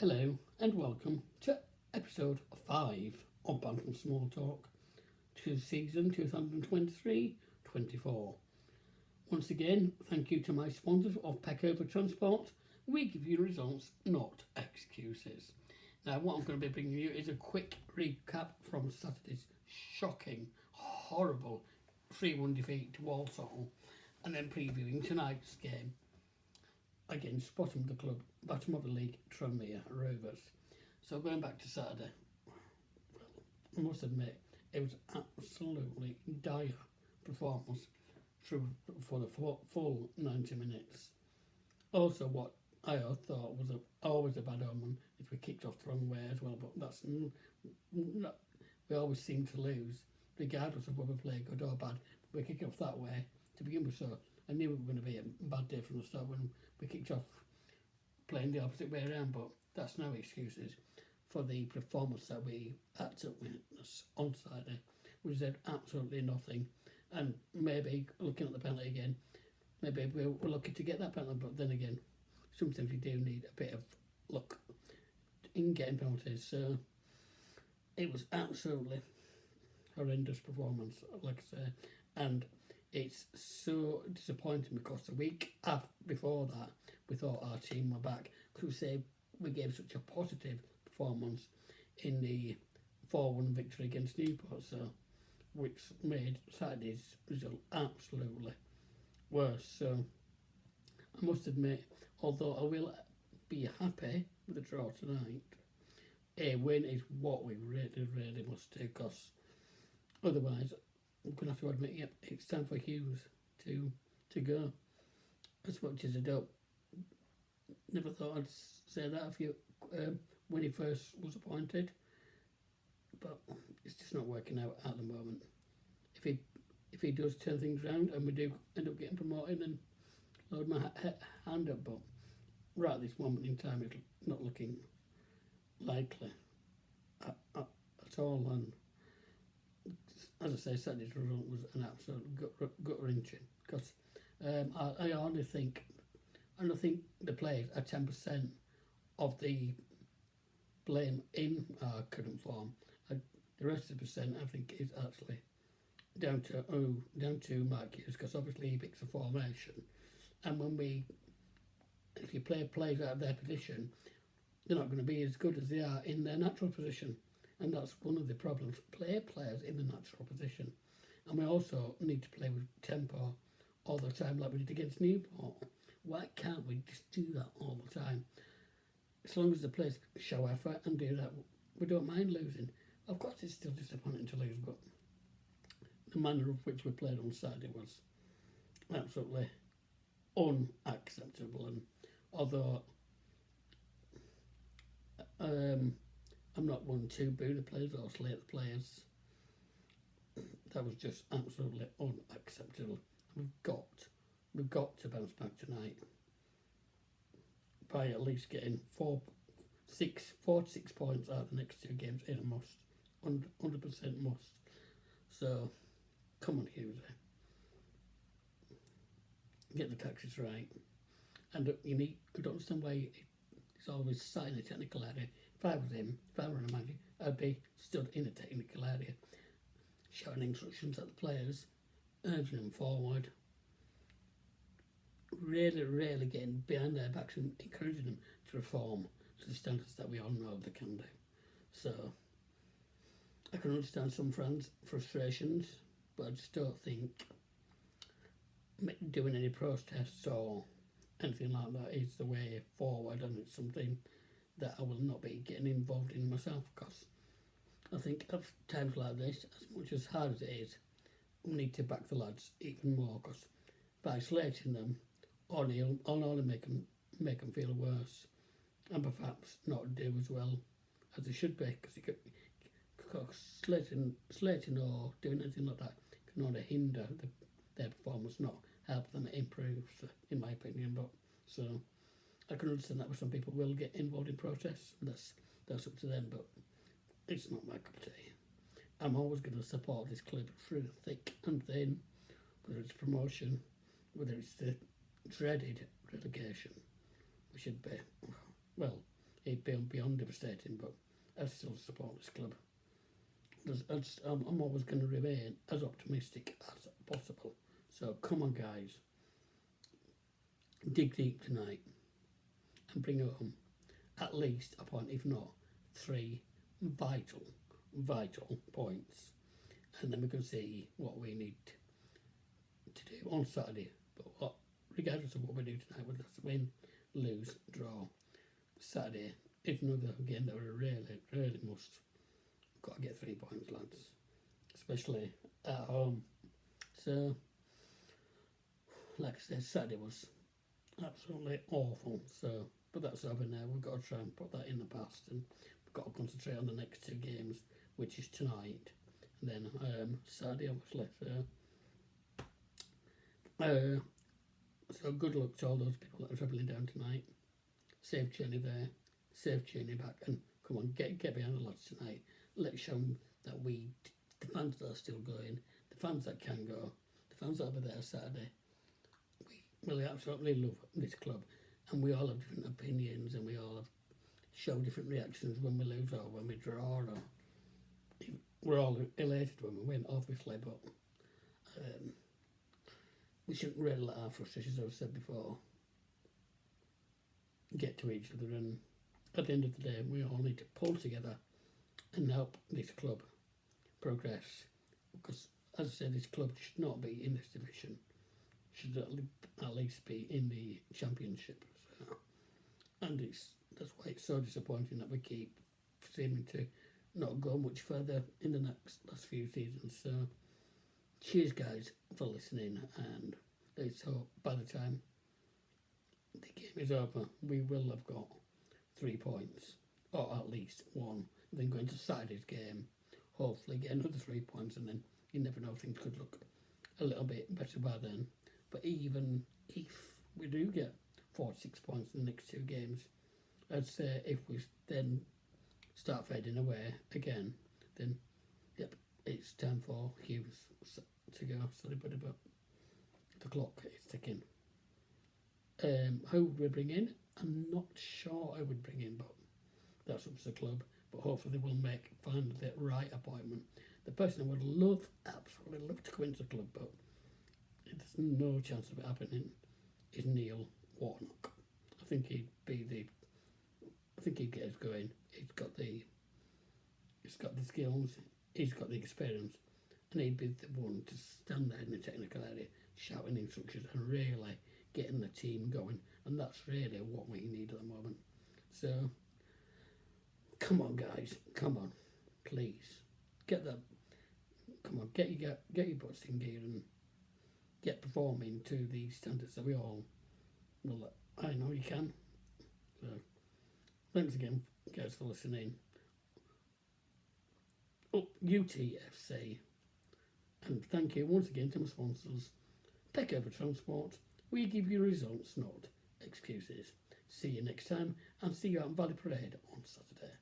Hello and welcome to episode 5 of Bantams SmallTalk to season 2023-24. Once again, thank you to my sponsors of Peckover Transport. We give you results, not excuses. Now, what I'm going to be bringing you is a quick recap from Saturday's shocking, horrible 3-1 defeat to Walsall, and then previewing tonight's game against bottom of the league, Tranmere Rovers. So going back to Saturday, I must admit it was absolutely dire performance for the full 90 minutes. Also, what I thought was always a bad omen is we kicked off the wrong way as well, but that's not, we always seem to lose, regardless of whether we play good or bad. We kick off that way to begin with, so I knew it was going to be a bad day from the start when we kicked off playing the opposite way around, but that's no excuses for the performance that we had to witness on Saturday. We did absolutely nothing, and maybe looking at the penalty again, maybe we're lucky to get that penalty, but then again, sometimes you do need a bit of luck in getting penalties. So it was absolutely horrendous performance, like I say, and it's so disappointing because the week before that we thought our team were back, because we gave such a positive performance in the 4-1 victory against Newport, so which made Saturday's result absolutely worse. So I must admit, although I will be happy with the draw tonight, a win is what we really must do, because otherwise I'm going to have to admit, yep, it's time for Hughes to go. As much as I don't, never thought I'd say that when he first was appointed, but it's just not working out at the moment. If he does turn things around and we do end up getting promoted, then load my hand up, but right at this moment in time it's not looking likely at all. And as I say, Saturday's result was an absolute gut-wrenching, because I only think the players are 10% of the blame in our current form. The rest of the percent, I think, is actually down to Mark Hughes, because obviously he picks a formation, and if you play players out of their position, they're not going to be as good as they are in their natural position. And that's one of the problems. Play players in the natural position. And we also need to play with tempo all the time, like we did against Newport. Why can't we just do that all the time? As long as the players show effort and do that, we don't mind losing. Of course, it's still disappointing to lose, but the manner of which we played on Saturday was absolutely unacceptable. And although I'm not one to boo the players or slate the players, that was just absolutely unacceptable. We've got to bounce back tonight by at least getting 4 to 6 points out of the next 2 games in a must, 100% must. So come on, Hughes, get the tactics right. And I don't understand why he's always sat in the technical area. If I was him, if I were a manager, I'd be stood in a technical area, shouting instructions at the players, urging them forward, really getting behind their backs and encouraging them to reform to the standards that we all know they can do. So I can understand some fans' frustrations, but I just don't think doing any protests or anything like that is the way forward, and it's something that I will not be getting involved in myself, because I think of times like this, as much as hard as it is, we need to back the lads even more, because by slating them, only make them feel worse, and perhaps not do as well as they should be, because slating or doing anything like that can only hinder their performance, not help them improve, in my opinion. But so I can understand that some people will get involved in protests. That's up to them, but it's not my cup of tea. I'm always going to support this club through thick and thin, whether it's promotion, whether it's the dreaded relegation. We should be, well, It'd be beyond devastating, but I still support this club. I'm always going to remain as optimistic as possible. So come on, guys, dig deep tonight and bring home at least a point, if not 3 vital points, and then we can see what we need to do on Saturday. But regardless of what we do tonight, whether that's win, lose, draw, Saturday is another game that we really must. Got to get 3 points, lads, especially at home. So, like I said, Saturday was absolutely awful. So, but that's over now. We've got to try and put that in the past, and we've got to concentrate on the next 2 games, which is tonight, and then Saturday, obviously. So good luck to all those people that are travelling down tonight. Safe journey there, safe journey back, and come on, get behind the lads tonight. Let's show them that the fans that are still going, the fans that can go, the fans that will be there Saturday. We really absolutely love this club, and we all have different opinions, and we all show different reactions when we lose or when we draw. Or we're all elated when we win, obviously, but we shouldn't really let our frustrations, as I've said before, get to each other. And at the end of the day, we all need to pull together and help this club progress, because, as I said, this club should not be in this division, should at least be in the championship. So, and that's why it's so disappointing that we keep seeming to not go much further in the last few seasons. So cheers, guys, for listening, and let's hope by the time the game is over, we will have got 3 points, or at least 1. And then going to Saturday's game, hopefully get another 3 points, and then you never know, things could look a little bit better by then. But even if we do get 4 to 6 points in the next 2 games, I'd say if we then start fading away again, then yep, it's time for Hughes to go. Sorry, buddy, but the clock is ticking. Who would we bring in? I'm not sure I would bring in, but that's up to the club. But hopefully they will find the right appointment. The person I would absolutely love to come into the club, but there's no chance of it happening, is Neil Warnock. I think he'd get us going. He's got the skills, he's got the experience, and he'd be the one to stand there in the technical area shouting instructions and really getting the team going, and that's really what we need at the moment. So come on, guys, come on, please get your butts in gear and get performing to the standards that we all will. I know you can. So thanks again, guys, for listening. Up UTFC, and thank you once again to my sponsors, Peckover Transport. We give you results, not excuses. See you next time, and see you at Valley Parade on Saturday.